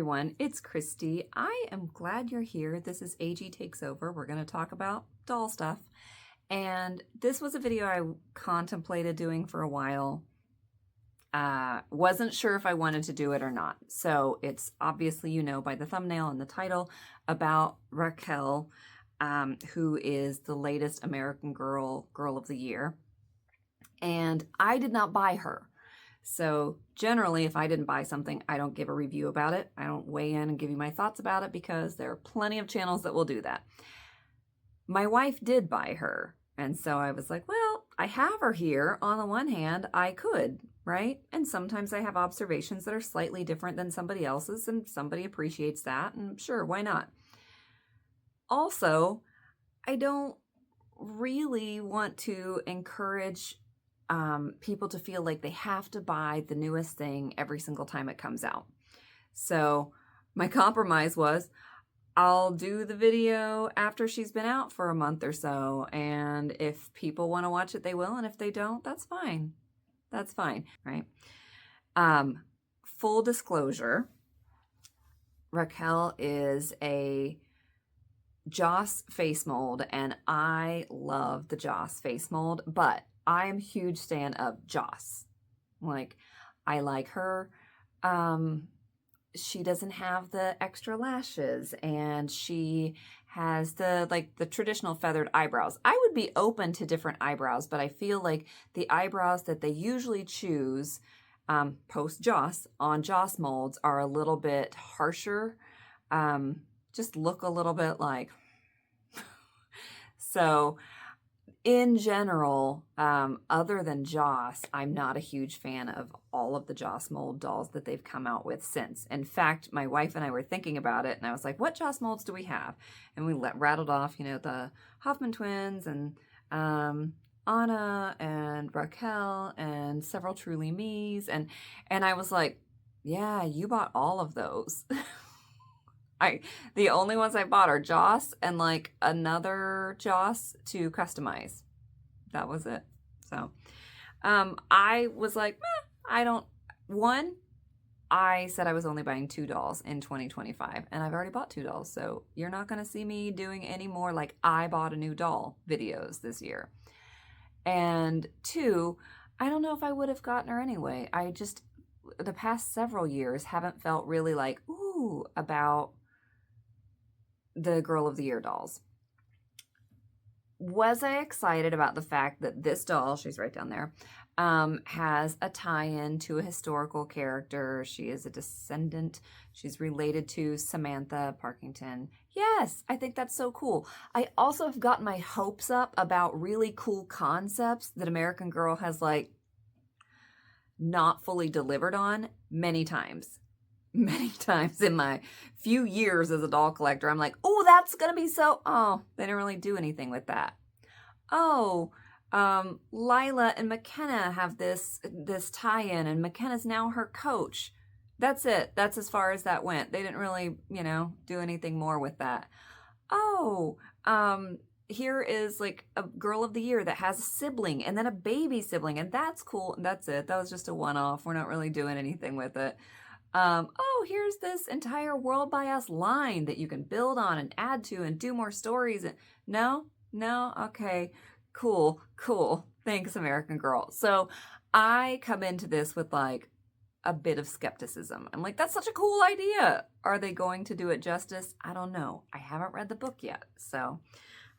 everyone, it's Kristie. I am glad you're here. This is AG Takes Over. We're going to talk about doll stuff. And this was a video I contemplated doing for a while. Wasn't sure if I wanted to do it or not. So it's obviously, you know, by the thumbnail and the title, about Raquel, who is the latest American Girl of the Year. And I did not buy her. So generally, if I didn't buy something, I don't give a review about it. I don't weigh in and give you my thoughts about it because there are plenty of channels that will do that. My wife did buy her. And so I was like, well, I have her here. On the one hand, I could, right? And sometimes I have observations that are slightly different than somebody else's, and somebody appreciates that. And sure, why not? Also, I don't really want to encourage people to feel like they have to buy the newest thing every single time it comes out. So my compromise was I'll do the video after she's been out for a month or so. And if people want to watch it, they will. And if they don't, that's fine. That's fine, right? Full disclosure, Raquel is a Joss face mold, and I love the Joss face mold, but I am a huge fan of Joss. Like, I like her. She doesn't have the extra lashes, and she has the traditional feathered eyebrows. I would be open to different eyebrows, but I feel like the eyebrows that they usually choose post Joss on Joss molds are a little bit harsher. Just look a little bit like. So in general, other than Joss, I'm not a huge fan of all of the Joss mold dolls that they've come out with since. In fact, my wife and I were thinking about it, and I was like, what Joss molds do we have? And we rattled off, you know, the Hoffman twins and Anna and Raquel and several Truly Me's. And I was like, yeah, you bought all of those. The only ones I bought are Joss and like another Joss to customize. That was it. So, I was like, I said I was only buying 2 dolls in 2025, and I've already bought 2 dolls. So you're not going to see me doing any more like I bought a new doll videos this year. And 2, I don't know if I would have gotten her anyway. I just, the past several years, haven't felt really like, ooh, about the Girl of the Year dolls. Was I excited about the fact that this doll, she's right down there, has a tie-in to a historical character? She is a descendant. She's related to Samantha Parkington. Yes, I think that's so cool. I also have gotten my hopes up about really cool concepts that American Girl has like not fully delivered on many times. Many times in my few years as a doll collector, I'm like, oh, that's going to be so, oh, they didn't really do anything with that. Oh, Lila and McKenna have this tie-in, and McKenna's now her coach. That's it. That's as far as that went. They didn't really, you know, do anything more with that. Oh, here is like a Girl of the Year that has a sibling and then a baby sibling, and that's cool. And that's it. That was just a one-off. We're not really doing anything with it. Oh, here's this entire World by Us line that you can build on and add to and do more stories. No, okay, cool. Thanks, American Girl. So I come into this with like a bit of skepticism. I'm like, that's such a cool idea. Are they going to do it justice? I don't know. I haven't read the book yet, so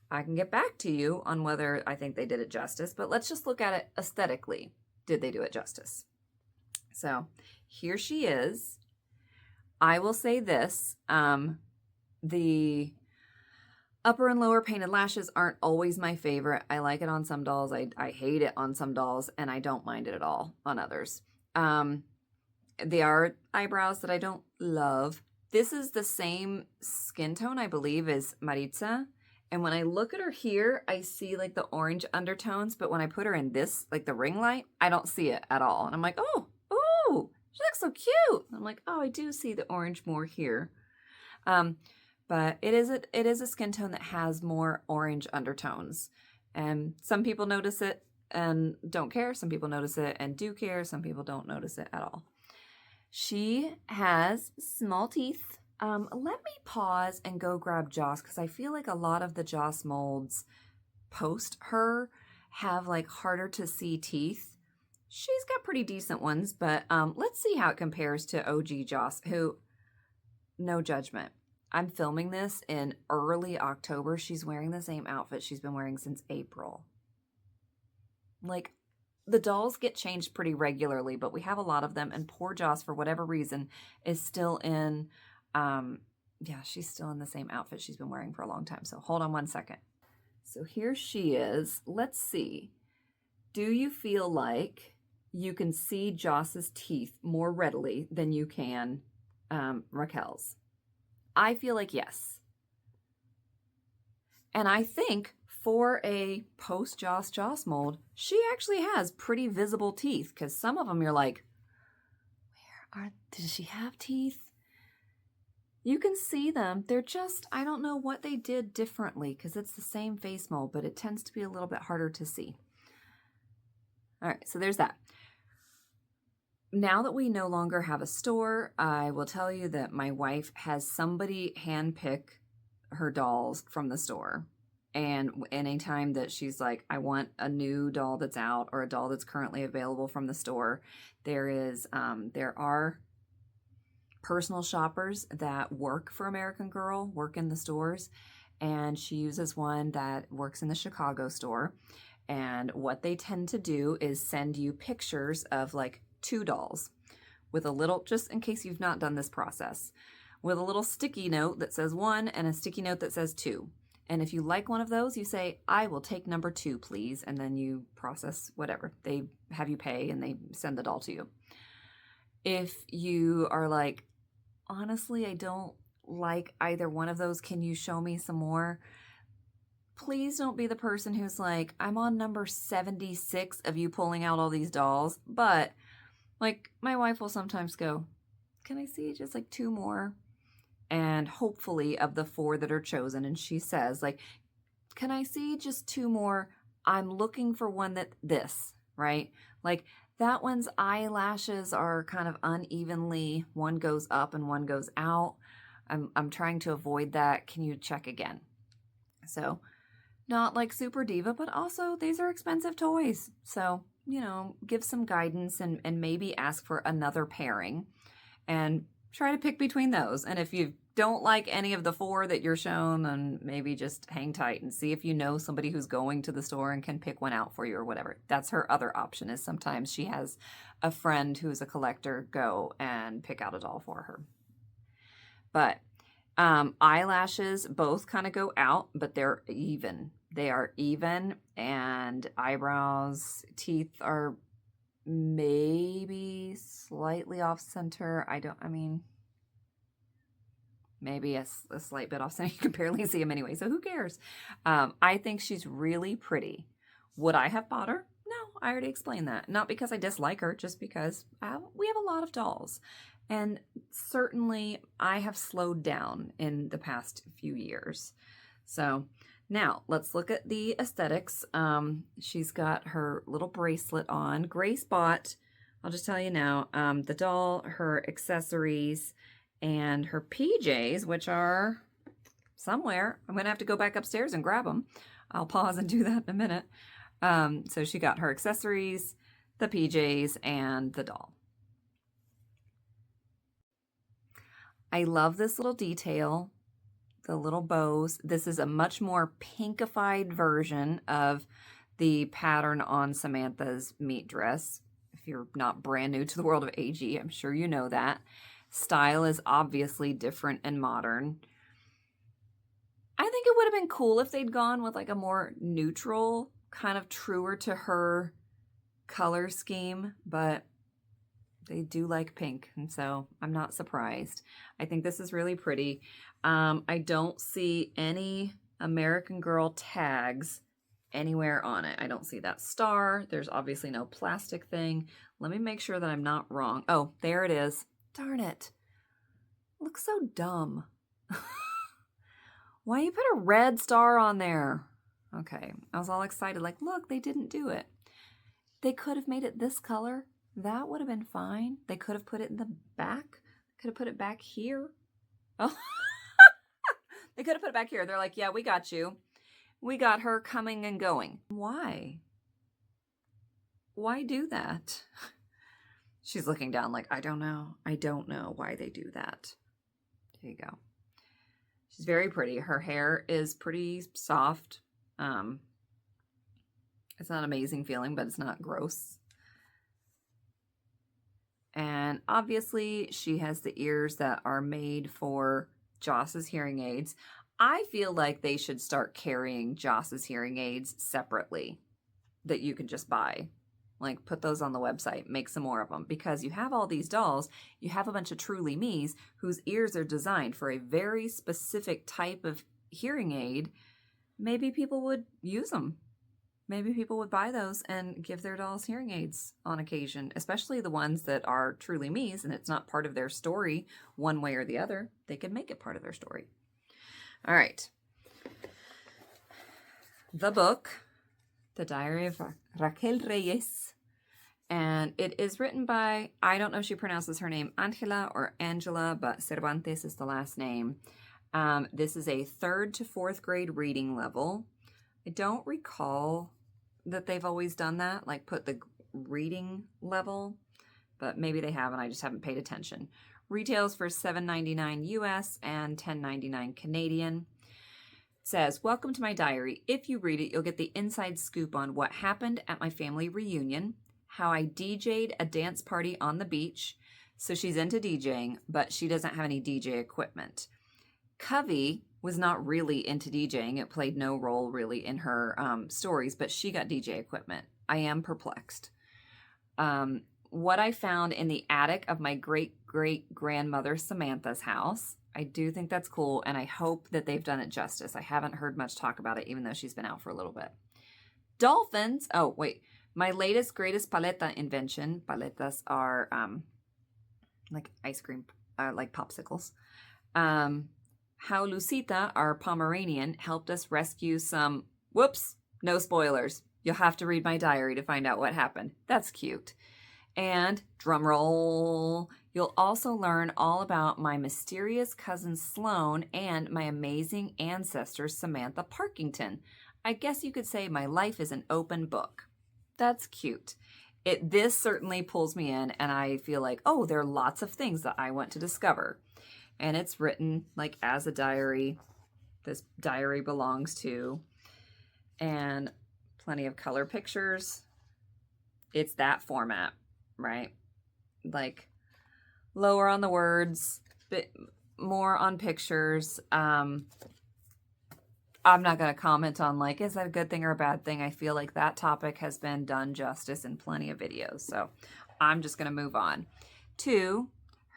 I can get back to you on whether I think they did it justice, but let's just look at it aesthetically. Did they do it justice? So here she is. I will say this, the upper and lower painted lashes aren't always my favorite. I like it on some dolls. I hate it on some dolls, and I don't mind it at all on others. They are eyebrows that I don't love. This is the same skin tone, I believe, as Maritza. And when I look at her here, I see like the orange undertones, but when I put her in this, like the ring light, I don't see it at all. And I'm like, oh, she looks so cute. I'm like, oh, I do see the orange more here. But it is a skin tone that has more orange undertones. And some people notice it and don't care. Some people notice it and do care. Some people don't notice it at all. She has small teeth. Let me pause and go grab Joss because I feel like a lot of the Joss molds post her have like harder to see teeth. She's got pretty decent ones, but let's see how it compares to OG Joss, who, no judgment. I'm filming this in early October. She's wearing the same outfit she's been wearing since April. Like, the dolls get changed pretty regularly, but we have a lot of them, and poor Joss, for whatever reason, is still in, yeah, she's still in the same outfit she's been wearing for a long time. So hold on one second. So here she is. Let's see. Do you feel like you can see Joss's teeth more readily than you can Raquel's? I feel like yes. And I think for a post-Joss mold, she actually has pretty visible teeth, because some of them you're like, does she have teeth? You can see them. They're just, I don't know what they did differently, because it's the same face mold, but it tends to be a little bit harder to see. All right, so there's that. Now that we no longer have a store, I will tell you that my wife has somebody handpick her dolls from the store. And anytime that she's like, I want a new doll that's out or a doll that's currently available from the store, there are personal shoppers that work for American Girl, work in the stores, and she uses one that works in the Chicago store. And what they tend to do is send you pictures of like 2 dolls with a little, just in case you've not done this process, with a little sticky note that says 1 and a sticky note that says 2. And if you like one of those, you say, I will take number 2, please. And then you process whatever. They have you pay and they send the doll to you. If you are like, honestly, I don't like either one of those, can you show me some more? Please don't be the person who's like, I'm on number 76 of you pulling out all these dolls. But like, my wife will sometimes go, can I see just like 2 more? And hopefully of the 4 that are chosen, and she says like, can I see just 2 more? I'm looking for one this, right? Like that one's eyelashes are kind of unevenly, one goes up and one goes out. I'm trying to avoid that. Can you check again? So not like super diva, but also these are expensive toys. So, you know, give some guidance and maybe ask for another pairing and try to pick between those. And if you don't like any of the 4 that you're shown, then maybe just hang tight and see if you know somebody who's going to the store and can pick one out for you or whatever. That's her other option, is sometimes she has a friend who's a collector go and pick out a doll for her. But eyelashes both kind of go out, but they're even. They are even, and eyebrows, teeth are maybe slightly off center. Maybe a slight bit off center. You can barely see them anyway, so who cares? I think she's really pretty. Would I have bought her? No, I already explained that. Not because I dislike her, just because we have a lot of dolls. And certainly I have slowed down in the past few years. So now let's look at the aesthetics. She's got her little bracelet on. Grace bought, I'll just tell you now, the doll, her accessories, and her PJs, which are somewhere. I'm going to have to go back upstairs and grab them. I'll pause and do that in a minute. So she got her accessories, the PJs, and the doll. I love this little detail, the little bows. This is a much more pinkified version of the pattern on Samantha's meat dress. If you're not brand new to the world of AG, I'm sure you know that. Style is obviously different and modern. I think it would have been cool if they'd gone with like a more neutral, kind of truer to her color scheme, but they do like pink, and so I'm not surprised. I think this is really pretty. I don't see any American Girl tags anywhere on it. I don't see that star. There's obviously no plastic thing. Let me make sure that I'm not wrong. Oh, there it is. Darn it. Looks so dumb. Why you put a red star on there? Okay, I was all excited, like, look, they didn't do it. They could have made it this color. That would have been fine. They could have put it in the back. Could have put it back here. Oh, they could have put it back here. They're like, yeah, we got you. We got her coming and going. Why? Why do that? She's looking down like, I don't know. I don't know why they do that. There you go. She's very pretty. Her hair is pretty soft. It's not an amazing feeling, but it's not gross. And obviously she has the ears that are made for Joss's hearing aids. I feel like they should start carrying Joss's hearing aids separately that you can just buy. Like, put those on the website, make some more of them, because you have all these dolls, you have a bunch of Truly Me's whose ears are designed for a very specific type of hearing aid. Maybe people would use them. Maybe people would buy those and give their dolls hearing aids on occasion, especially the ones that are Truly Me's and it's not part of their story one way or the other. They could make it part of their story. All right. The book, The Diary of Raquel Reyes, and it is written by, I don't know if she pronounces her name Angela or Angela, but Cervantes is the last name. This is a 3rd to 4th grade reading level. I don't recall that they've always done that, like put the reading level, but maybe they have and I just haven't paid attention. Retails for $7.99 US and $10.99 Canadian. It says, welcome to my diary. If you read it, you'll get the inside scoop on what happened at my family reunion, how I DJ'd a dance party on the beach. So she's into DJing, but she doesn't have any DJ equipment. Covey was not really into DJing. It played no role really in her stories, but she got DJ equipment. I am perplexed. What I found in the attic of my great-great-grandmother Samantha's house. I do think that's cool, and I hope that they've done it justice. I haven't heard much talk about it, even though she's been out for a little bit. Dolphins. Oh, wait. My latest, greatest paleta invention. Paletas are like ice cream, like popsicles. How Lucita, our Pomeranian, helped us rescue some, whoops, no spoilers. You'll have to read my diary to find out what happened. That's cute. And, drum roll, you'll also learn all about my mysterious cousin Sloane and my amazing ancestor Samantha Parkington. I guess you could say my life is an open book. That's cute. This certainly pulls me in, and I feel like, oh, there are lots of things that I want to discover. And it's written like as a diary. This diary belongs to. And plenty of color pictures. It's that format, right? Like lower on the words, bit more on pictures. I'm not going to comment on like, is that a good thing or a bad thing? I feel like that topic has been done justice in plenty of videos. So I'm just going to move on to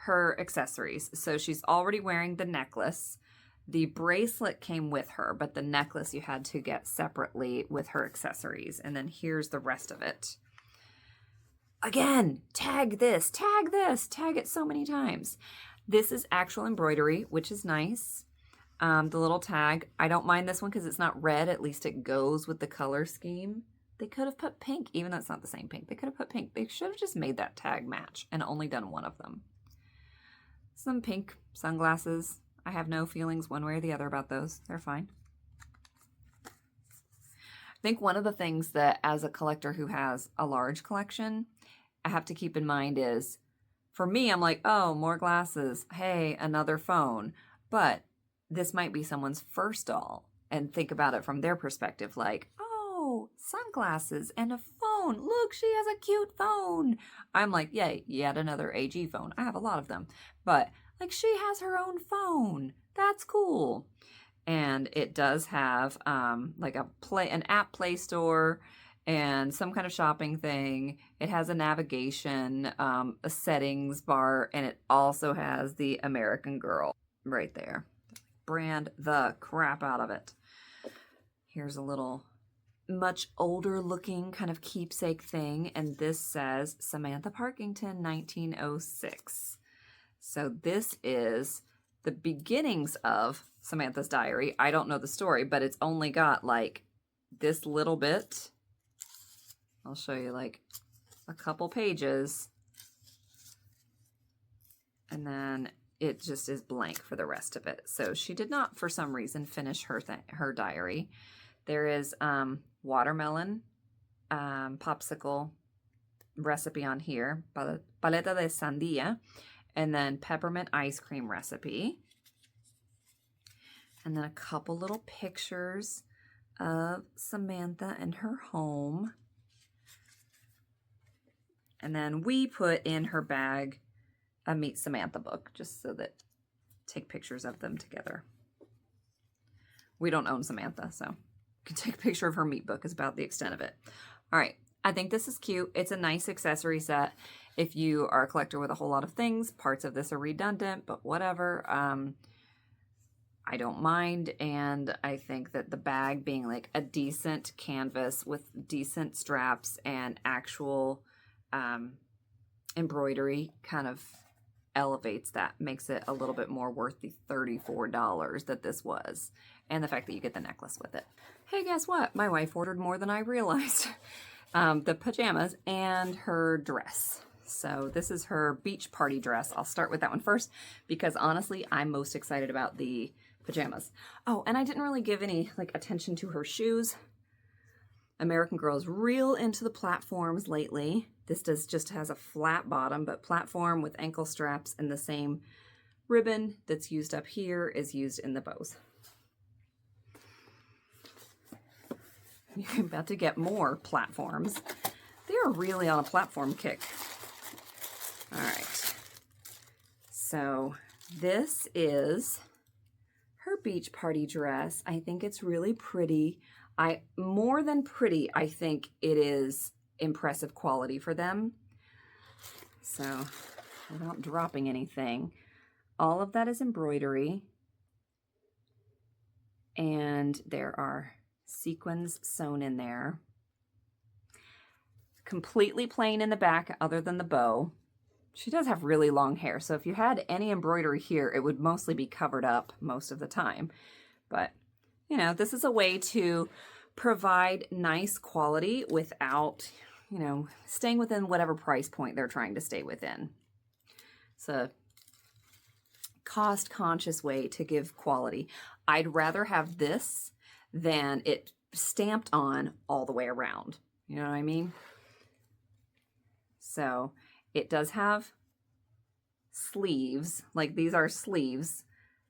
her accessories. So she's already wearing the necklace. The bracelet came with her, but the necklace you had to get separately with her accessories. And then here's the rest of it. Again, tag this, tag it so many times. This is actual embroidery, which is nice. The little tag, I don't mind this one because it's not red. At least it goes with the color scheme. They could have put pink, even though it's not the same pink. They could have put pink. They should have just made that tag match and only done one of them. Some pink sunglasses. I have no feelings one way or the other about those. They're fine. I think one of the things that as a collector who has a large collection, I have to keep in mind is, for me, I'm like, oh, more glasses. Hey, another phone. But this might be someone's first doll, and think about it from their perspective, like, oh, sunglasses and a phone. Look, she has a cute phone. I'm like, yay, yet another AG phone. I have a lot of them. But like, she has her own phone. That's cool. And it does have like an app Play Store and some kind of shopping thing. It has a navigation, a settings bar, and it also has the American Girl right there. Brand the crap out of it. Here's a little much older looking kind of keepsake thing, and this says Samantha Parkington 1906. So this is the beginnings of Samantha's diary. I don't know the story, but it's only got like this little bit. I'll show you like a couple pages, and then it just is blank for the rest of it. So she did not, for some reason, finish her diary. There is watermelon popsicle recipe on here, paleta de sandía, and then peppermint ice cream recipe. And then a couple little pictures of Samantha and her home. And then we put in her bag a Meet Samantha book, just so that take pictures of them together. We don't own Samantha, so you can take a picture of her meat book is about the extent of it. All right, I think this is cute. It's a nice accessory set. If you are a collector with a whole lot of things, parts of this are redundant, but whatever. I don't mind, and I think that the bag being like a decent canvas with decent straps and actual embroidery kind of elevates that, makes it a little bit more worth the $34 that this was, and the fact that you get the necklace with it. Hey, guess what? My wife ordered more than I realized. The pajamas and her dress. So this is her beach party dress. I'll start with that one first because honestly, I'm most excited about the pajamas. Oh, and I didn't really give any attention to her shoes. American Girl's real into the platforms lately. This just has a flat bottom, but platform with ankle straps, and the same ribbon that's used up here is used in the bows. You're about to get more platforms. They are really on a platform kick. All right. So this is her beach party dress. I think it's really pretty. More than pretty, I think it is impressive quality for them. So without dropping anything, all of that is embroidery. And there are sequins sewn in there. Completely plain in the back other than the bow. She does have really long hair, so if you had any embroidery here, it would mostly be covered up most of the time. But, you know, this is a way to provide nice quality without, you know, staying within whatever price point they're trying to stay within. It's a cost-conscious way to give quality. I'd rather have this than it stamped on all the way around. You know what I mean? So it does have sleeves, like these are sleeves.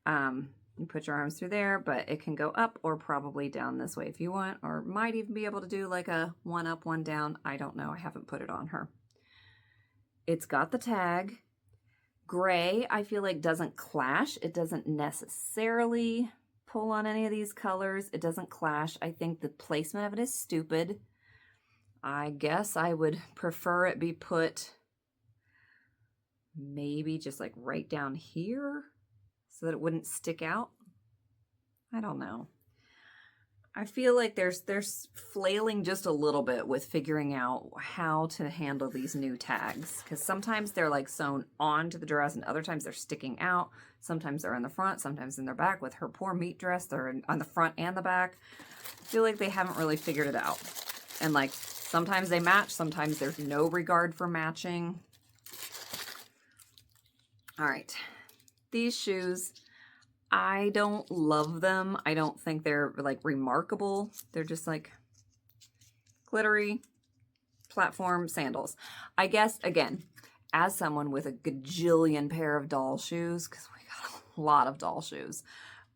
You put your arms through there, but it can go up or probably down this way if you want, or might even be able to do like a one up, one down. I don't know. I haven't put it on her. It's got the tag. Gray, I feel like doesn't clash. It doesn't necessarily pull on any of these colors. It doesn't clash. I think the placement of it is stupid. I guess I would prefer it be put maybe just like right down here so that it wouldn't stick out. I don't know. I feel like there's flailing just a little bit with figuring out how to handle these new tags, because sometimes they're like sewn onto the dress and other times they're sticking out. Sometimes they're in the front, sometimes in their back. With her poor meat dress, they're on the front and the back. I feel like they haven't really figured it out. And like sometimes they match, sometimes there's no regard for matching. All right, these shoes, I don't love them. I don't think they're like remarkable. They're just like glittery platform sandals. I guess, again, as someone with a gajillion pair of doll shoes, because we got a lot of doll shoes,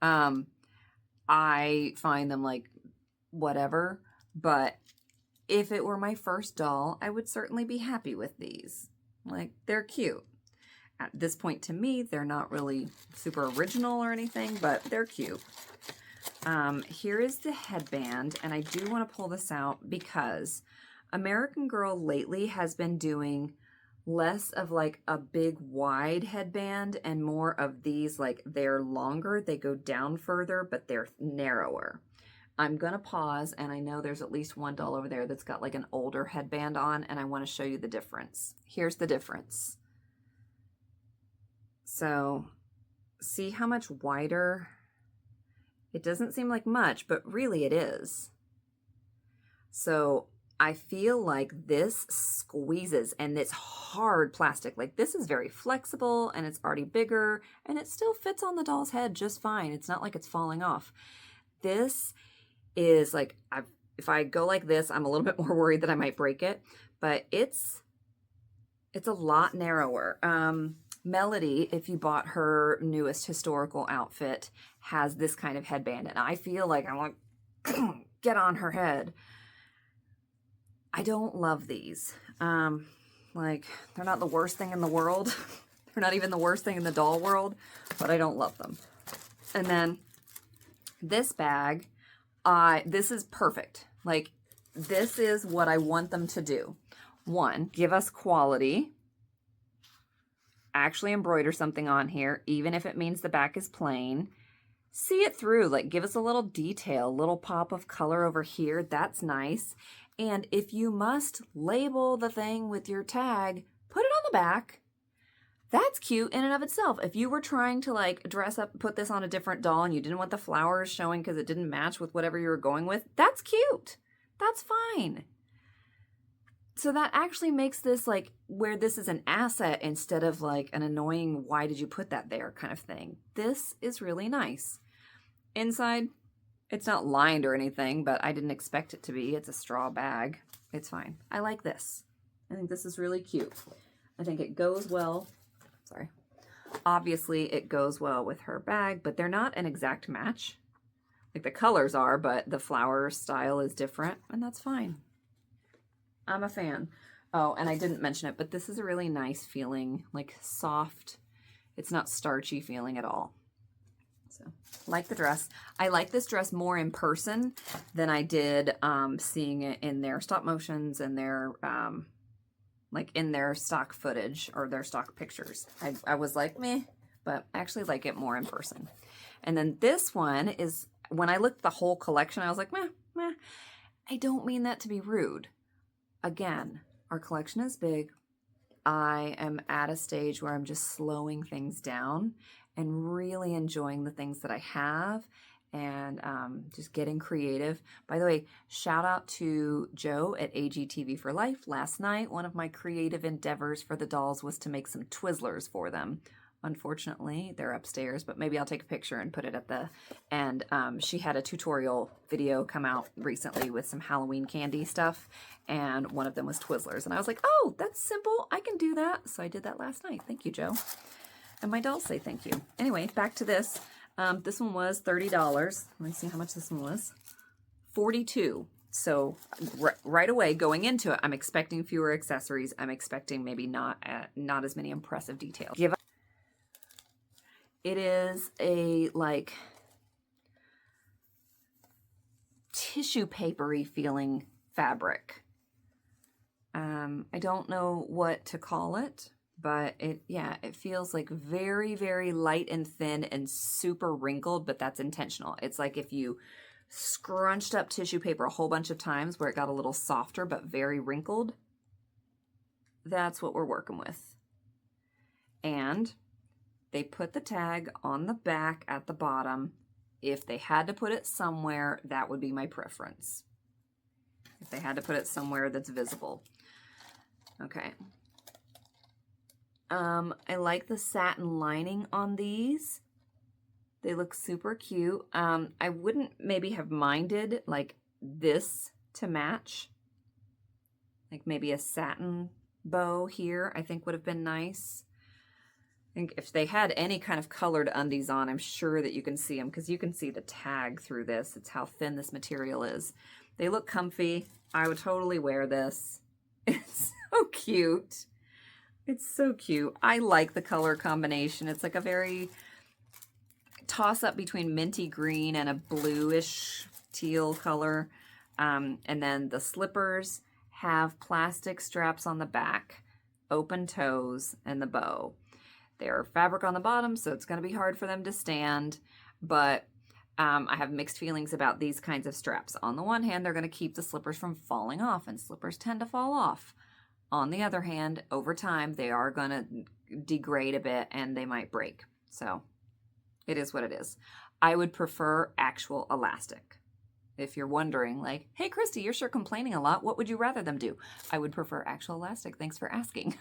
I find them like whatever. But if it were my first doll, I would certainly be happy with these. Like, they're cute. At this point, to me, they're not really super original or anything, but they're cute. Here is the headband, and I do want to pull this out because American Girl lately has been doing less of like a big wide headband and more of these, like they're longer, they go down further, but they're narrower. I'm going to pause, and I know there's at least one doll over there that's got like an older headband on, and I want to show you the difference. Here's the difference. So see how much wider? It doesn't seem like much, but really it is. So I feel like this squeezes, and it's hard plastic. Like this is very flexible and it's already bigger and it still fits on the doll's head just fine. It's not like it's falling off. This is like, if I go like this, I'm a little bit more worried that I might break it, but it's a lot narrower. Melody, if you bought her newest historical outfit, has this kind of headband, and I feel like I want to get on her head. I don't love these. Like, they're not the worst thing in the world. They're not even the worst thing in the doll world, but I don't love them. And then this bag, this is perfect. Like, this is what I want them to do. One, give us quality. Actually embroider something on here, even if it means the back is plain. See it through, like give us a little detail, little pop of color over here. That's nice. And if you must label the thing with your tag, put it on the back. That's cute in and of itself. If you were trying to like dress up, put this on a different doll and you didn't want the flowers showing because it didn't match with whatever you were going with, that's cute. That's fine. So that actually makes this like where this is an asset instead of like an annoying, why did you put that there kind of thing. This is really nice. Inside, it's not lined or anything, but I didn't expect it to be. It's a straw bag. It's fine. I like this. I think this is really cute. I think it goes well. Sorry. Obviously, it goes well with her bag, but they're not an exact match. Like the colors are, but the flower style is different, and that's fine. I'm a fan. Oh, and I didn't mention it, but this is a really nice feeling, like soft. It's not starchy feeling at all. So, like the dress. I like this dress more in person than I did seeing it in their stop motions and their, like in their stock footage or their stock pictures. I was like, meh, but I actually like it more in person. And then this one is, when I looked at the whole collection, I was like, meh, meh. I don't mean that to be rude. Again, our collection is big. I am at a stage where I'm just slowing things down and really enjoying the things that I have and just getting creative. By the way, shout out to Joe at AGTV for Life. Last night, one of my creative endeavors for the dolls was to make some Twizzlers for them. Unfortunately, they're upstairs, but maybe I'll take a picture and put it at the end. She had a tutorial video come out recently with some Halloween candy stuff, and one of them was Twizzlers. And I was like, oh, that's simple. I can do that. So I did that last night. Thank you, Joe. And my dolls say thank you. Anyway, back to this. This one was $30. Let me see how much this one was. $42. So right away going into it, I'm expecting fewer accessories. I'm expecting maybe not as many impressive details. It is a like tissue papery feeling fabric. I don't know what to call it, but it feels like very, very light and thin and super wrinkled, but that's intentional. It's like if you scrunched up tissue paper a whole bunch of times where it got a little softer but very wrinkled. That's what we're working with. And they put the tag on the back at the bottom. If they had to put it somewhere, that would be my preference. If they had to put it somewhere that's visible. Okay. I like the satin lining on these. They look super cute. I wouldn't maybe have minded like this to match. Like maybe a satin bow here, I think would have been nice. I think if they had any kind of colored undies on, I'm sure that you can see them because you can see the tag through this. It's how thin this material is. They look comfy. I would totally wear this. It's so cute. It's so cute. I like the color combination. It's like a very toss up between minty green and a bluish teal color. And then the slippers have plastic straps on the back, open toes, and the bow. They're fabric on the bottom, so it's going to be hard for them to stand, but I have mixed feelings about these kinds of straps. On the one hand, they're going to keep the slippers from falling off, and slippers tend to fall off. On the other hand, over time, they are going to degrade a bit, and they might break. So it is what it is. I would prefer actual elastic if you're wondering, like, hey, Kristie, you're sure complaining a lot. What would you rather them do? I would prefer actual elastic. Thanks for asking.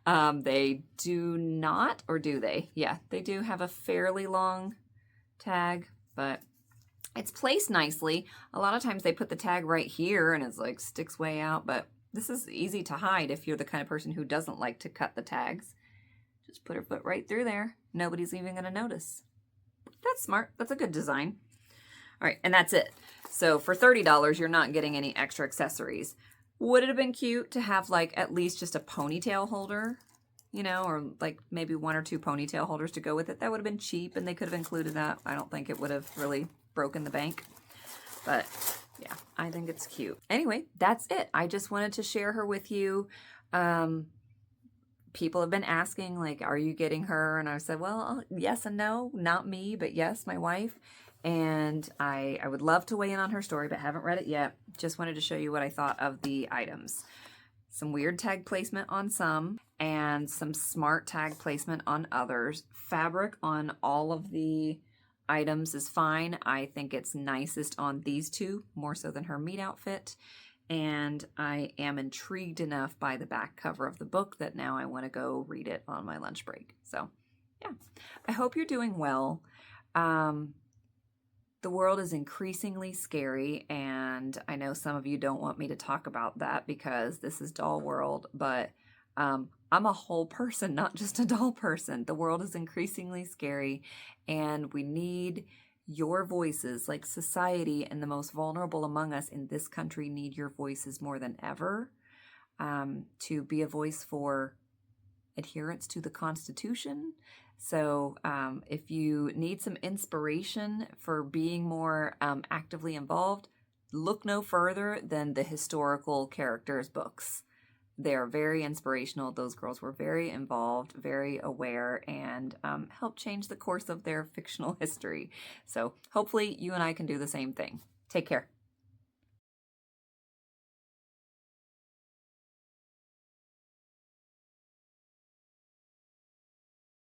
They do not, or do they? Yeah, they do have a fairly long tag, but it's placed nicely. A lot of times they put the tag right here and it's like sticks way out, but this is easy to hide if you're the kind of person who doesn't like to cut the tags. Just put her foot right through there. Nobody's even going to notice. That's smart. That's a good design. All right, and that's it. So for $30, you're not getting any extra accessories. Would it have been cute to have like at least just a ponytail holder, you know, or like maybe 1 or 2 ponytail holders to go with it? That would have been cheap and they could have included that. I don't think it would have really broken the bank. But yeah, I think it's cute. Anyway, that's it. I just wanted to share her with you. People have been asking, like, are you getting her? And I said, well, yes and no. Not me, but yes, my wife. And I would love to weigh in on her story, but haven't read it yet. Just wanted to show you what I thought of the items. Some weird tag placement on some, and some smart tag placement on others. Fabric on all of the items is fine. I think it's nicest on these two, more so than her meat outfit. And I am intrigued enough by the back cover of the book that now I want to go read it on my lunch break. So, yeah. I hope you're doing well. The world is increasingly scary, and I know some of you don't want me to talk about that because this is doll world, but I'm a whole person, not just a doll person. The world is increasingly scary, and we need your voices. Like, society and the most vulnerable among us in this country need your voices more than ever, to be a voice for adherence to the Constitution. So if you need some inspiration for being more actively involved, look no further than the historical characters books. They are very inspirational. Those girls were very involved, very aware, and helped change the course of their fictional history. So hopefully you and I can do the same thing. Take care.